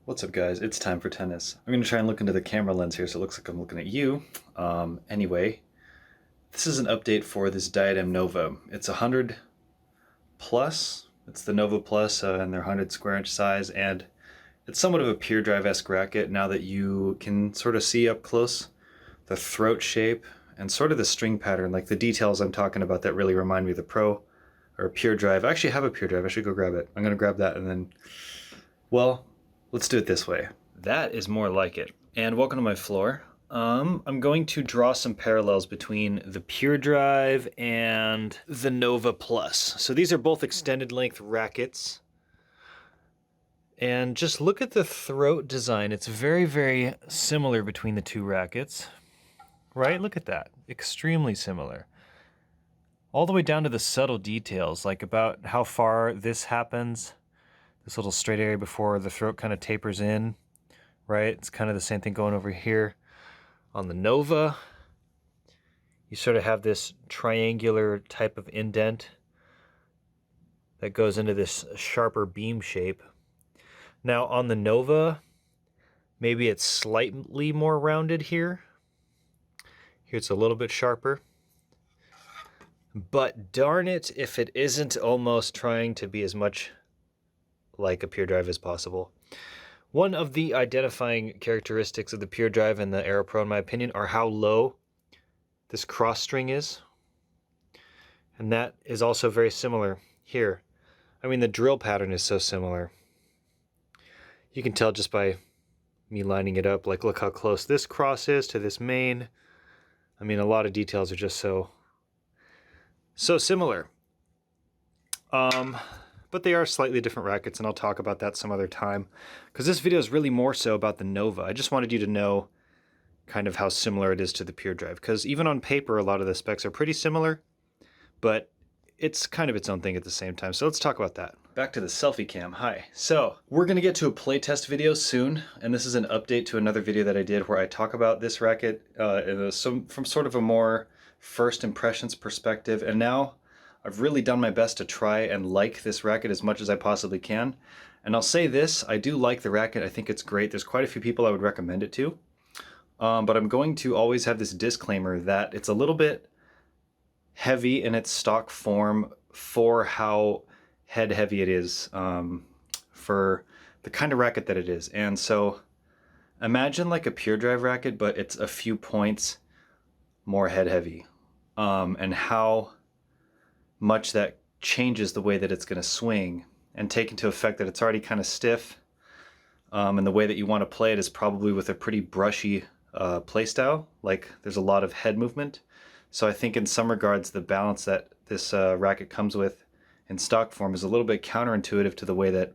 What's up, guys? It's time for tennis. I'm going to try and look into the camera lens here so it looks like I'm looking at you. Anyway, this is an update for this Diadem Nova. It's 100 plus. It's the Nova Plus and their 100 square inch size, and it's somewhat of a pure drive-esque racket now that you can sort of see up close the throat shape and sort of the string pattern, like the details I'm talking about that really remind me of the Pro or Pure Drive. I actually have a Pure Drive. I should go grab it. I'm going to grab that and then, well, let's do it this way. That is more like it. And welcome to my floor. I'm going to draw some parallels between the Pure Drive and the Nova Plus. So these are both extended length rackets. And just look at the throat design. It's very, very similar between the two rackets, right? Look at that, extremely similar. All the way down to the subtle details, like about how far this happens, this little straight area before the throat kind of tapers in, right? It's kind of the same thing going over here. On the Nova, you sort of have this triangular type of indent that goes into this sharper beam shape. Now on the Nova, maybe it's slightly more rounded here. Here it's a little bit sharper. But darn it if it isn't almost trying to be as much like a Pure Drive as possible. One of the identifying characteristics of the Pure Drive and the Aero Pro, in my opinion, are how low this cross string is. And that is also very similar here. I mean, the drill pattern is so similar. You can tell just by me lining it up, like look how close this cross is to this main. I mean, a lot of details are just so similar. But they are slightly different rackets, and I'll talk about that some other time, because this video is really more so about the Nova. I just wanted you to know kind of how similar it is to the Pure Drive, because even on paper, a lot of the specs are pretty similar, but it's kind of its own thing at the same time. So let's talk about that. Back to the selfie cam. Hi. So we're going to get to a playtest video soon, and this is an update to another video that I did where I talk about this racket from sort of a more first impressions perspective, and now I've really done my best to try and like this racket as much as I possibly can. And I'll say this, I do like the racket. I think it's great. There's quite a few people I would recommend it to. But I'm going to always have this disclaimer that it's a little bit heavy in its stock form for how head heavy it is, for the kind of racket that it is. And so imagine like a Pure Drive racket, but it's a few points more head heavy. And how much that changes the way that it's going to swing, and take into effect that it's already kind of stiff, and the way that you want to play it is probably with a pretty brushy play style. Like there's a lot of head movement. So I think in some regards the balance that this racket comes with in stock form is a little bit counterintuitive to the way that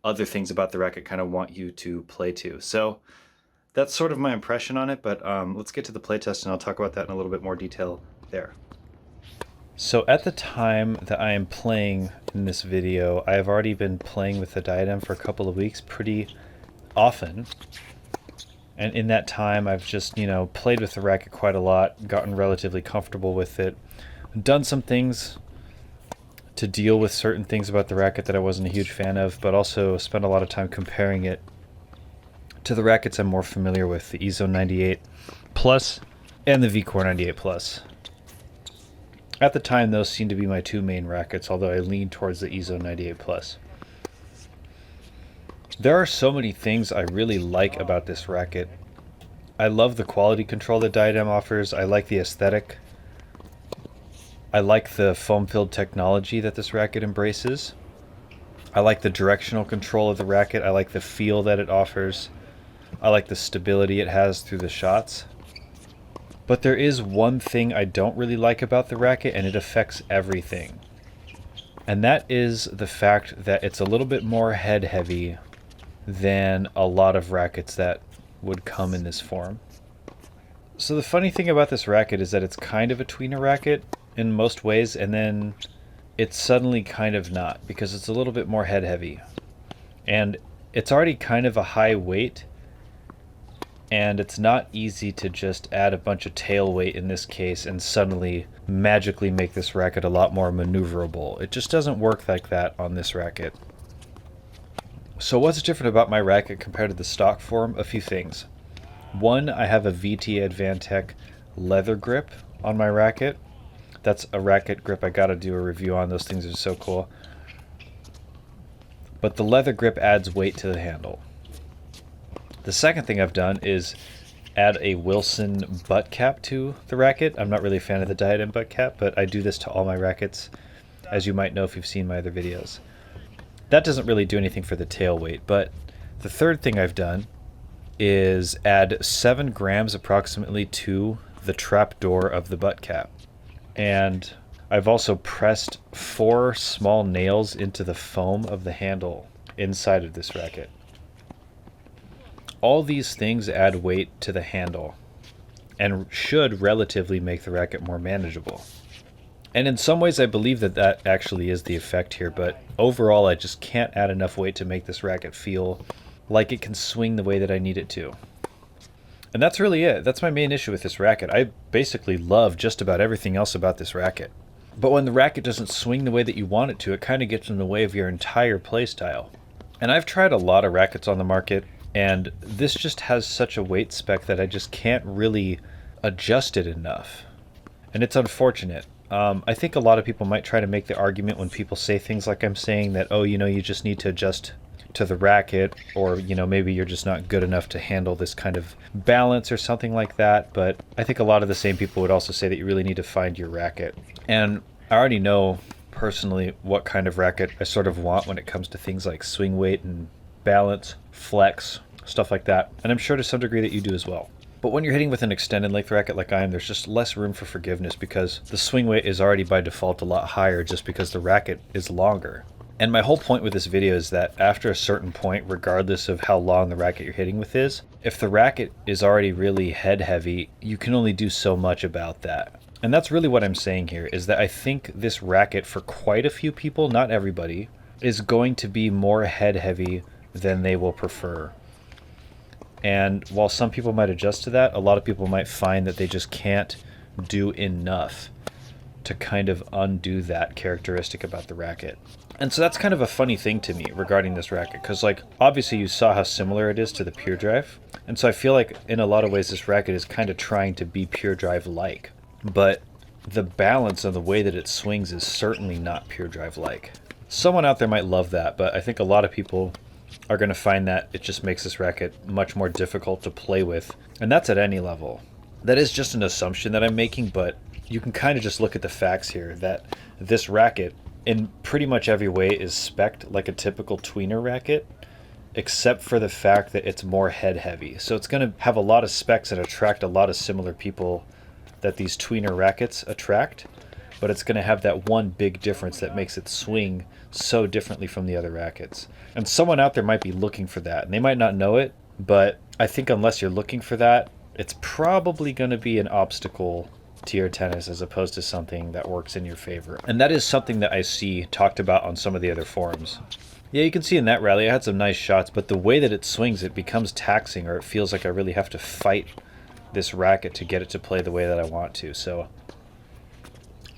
other things about the racket kind of want you to play to. So that's sort of my impression on it, but let's get to the playtest and I'll talk about that in a little bit more detail there. So at the time that I am playing in this video, I have already been playing with the Diadem for a couple of weeks pretty often. And in that time, I've just, played with the racket quite a lot, gotten relatively comfortable with it, done some things to deal with certain things about the racket that I wasn't a huge fan of, but also spent a lot of time comparing it to the rackets I'm more familiar with, the EZO 98 Plus and the VCore 98 Plus. At the time, those seemed to be my two main rackets, although I leaned towards the EZO 98 Plus. There are so many things I really like about this racket. I love the quality control that Diadem offers. I like the aesthetic. I like the foam-filled technology that this racket embraces. I like the directional control of the racket. I like the feel that it offers. I like the stability it has through the shots. But there is one thing I don't really like about the racket, and it affects everything. And that is the fact that it's a little bit more head heavy than a lot of rackets that would come in this form. So the funny thing about this racket is that it's kind of a tweener racket in most ways, and then it's suddenly kind of not, because it's a little bit more head heavy. And it's already kind of a high weight, and it's not easy to just add a bunch of tail weight in this case and suddenly magically make this racket a lot more maneuverable. It just doesn't work like that on this racket. So what's different about my racket compared to the stock form? A few things. One, I have a VT Advantech leather grip on my racket. That's a racket grip I gotta do a review on. Those things are so cool. But the leather grip adds weight to the handle. The second thing I've done is add a Wilson butt cap to the racket. I'm not really a fan of the Diadem butt cap, but I do this to all my rackets, as you might know if you've seen my other videos. That doesn't really do anything for the tail weight, but the third thing I've done is add 7 grams approximately to the trap door of the butt cap. And I've also pressed 4 small nails into the foam of the handle inside of this racket. All these things add weight to the handle and should relatively make the racket more manageable. And in some ways I believe that that actually is the effect here, but overall I just can't add enough weight to make this racket feel like it can swing the way that I need it to. And that's really it. That's my main issue with this racket. I basically love just about everything else about this racket. But when the racket doesn't swing the way that you want it to, it kind of gets in the way of your entire play style. And I've tried a lot of rackets on the market, and this just has such a weight spec that I just can't really adjust it enough. And it's unfortunate. I think a lot of people might try to make the argument when people say things like I'm saying that, oh, you know, you just need to adjust to the racket, or, you know, maybe you're just not good enough to handle this kind of balance or something like that. But I think a lot of the same people would also say that you really need to find your racket. And I already know personally what kind of racket I sort of want when it comes to things like swing weight and balance, flex, stuff like that. And I'm sure to some degree that you do as well. But when you're hitting with an extended length racket like I am, there's just less room for forgiveness because the swing weight is already by default a lot higher just because the racket is longer. And my whole point with this video is that after a certain point, regardless of how long the racket you're hitting with is, if the racket is already really head heavy, you can only do so much about that. And that's really what I'm saying here, is that I think this racket for quite a few people, not everybody, is going to be more head heavy than they will prefer. And while some people might adjust to that, a lot of people might find that they just can't do enough to kind of undo that characteristic about the racket. And so that's kind of a funny thing to me regarding this racket, because like obviously you saw how similar it is to the Pure Drive. And so I feel like in a lot of ways this racket is kind of trying to be Pure Drive like. But the balance of the way that it swings is certainly not Pure Drive like. Someone out there might love that, but I think a lot of people are going to find that it just makes this racket much more difficult to play with. And that's at any level. That is just an assumption that I'm making, but you can kind of just look at the facts here that this racket in pretty much every way is spec'd like a typical tweener racket, except for the fact that it's more head heavy. So it's going to have a lot of specs and attract a lot of similar people that these tweener rackets attract, but it's going to have that one big difference that makes it swing so differently from the other rackets. And someone out there might be looking for that, and they might not know it, but I think unless you're looking for that, it's probably going to be an obstacle to your tennis as opposed to something that works in your favor. And that is something that I see talked about on some of the other forums. Yeah, you can see in that rally I had some nice shots, but the way that it swings, it becomes taxing, or it feels like I really have to fight this racket to get it to play the way that I want to. So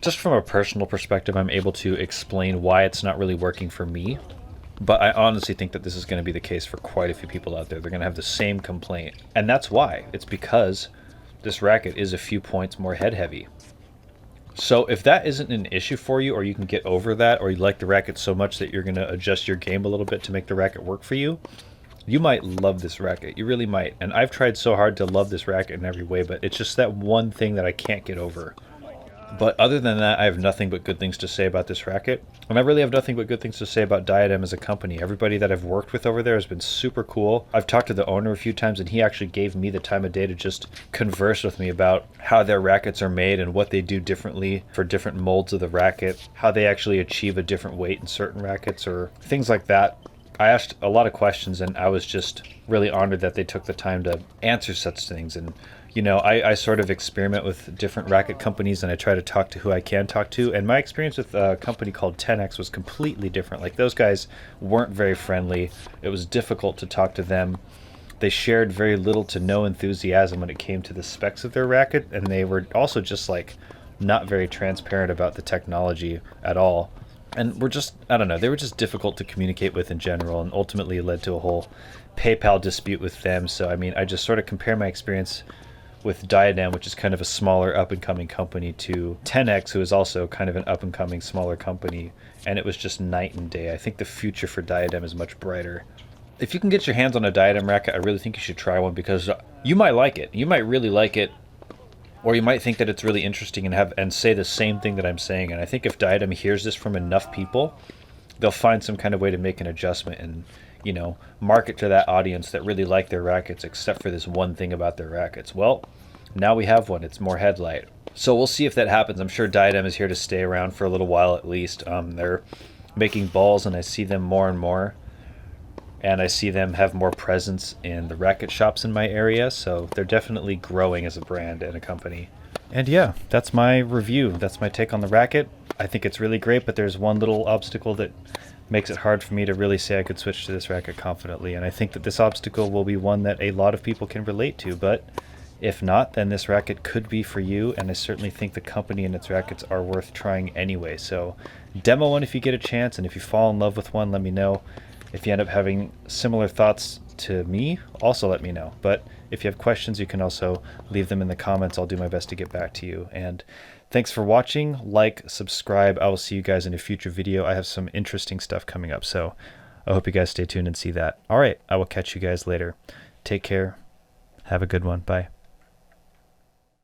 just from a personal perspective, I'm able to explain why it's not really working for me. But I honestly think that this is going to be the case for quite a few people out there. They're going to have the same complaint. And that's why. It's because this racket is a few points more head heavy. So if that isn't an issue for you, or you can get over that, or you like the racket so much that you're going to adjust your game a little bit to make the racket work for you, you might love this racket. You really might. And I've tried so hard to love this racket in every way, but it's just that one thing that I can't get over. But other than that, I have nothing but good things to say about this racket. And I really have nothing but good things to say about Diadem as a company. Everybody that I've worked with over there has been super cool. I've talked to the owner a few times, and he actually gave me the time of day to just converse with me about how their rackets are made and what they do differently for different molds of the racket, how they actually achieve a different weight in certain rackets, or things like that. I asked a lot of questions, and I was just really honored that they took the time to answer such things. And you know, I sort of experiment with different racket companies, and I try to talk to who I can talk to. And my experience with a company called 10X was completely different. Like, those guys weren't very friendly. It was difficult to talk to them. They shared very little to no enthusiasm when it came to the specs of their racket, and they were also just like not very transparent about the technology at all. And I don't know, they were just difficult to communicate with in general, and ultimately led to a whole PayPal dispute with them. So, I mean, I just sort of compare my experience with Diadem, which is kind of a smaller up-and-coming company, to 10X, who is also kind of an up-and-coming smaller company, and it was just night and day. I think the future for Diadem is much brighter. If you can get your hands on a Diadem racket, I really think you should try one, because you might like it. You might really like it, or you might think that it's really interesting and say the same thing that I'm saying. And I think if Diadem hears this from enough people, they'll find some kind of way to make an adjustment and, you know, market to that audience that really like their rackets, except for this one thing about their rackets. Well, now we have one. It's more headlight. So we'll see if that happens. I'm sure Diadem is here to stay around for a little while at least. They're making balls, and I see them more and more. And I see them have more presence in the racket shops in my area, so they're definitely growing as a brand and a company. And yeah, that's my review. That's my take on the racket. I think it's really great, but there's one little obstacle that makes it hard for me to really say I could switch to this racket confidently. And I think that this obstacle will be one that a lot of people can relate to, but if not, then this racket could be for you, and I certainly think the company and its rackets are worth trying anyway. So demo one if you get a chance, and if you fall in love with one, let me know. If you end up having similar thoughts to me, also let me know. But if you have questions, you can also leave them in the comments. I'll do my best to get back to you. And thanks for watching. Like, subscribe. I will see you guys in a future video. I have some interesting stuff coming up, so I hope you guys stay tuned and see that. All right, I will catch you guys later. Take care. Have a good one. Bye.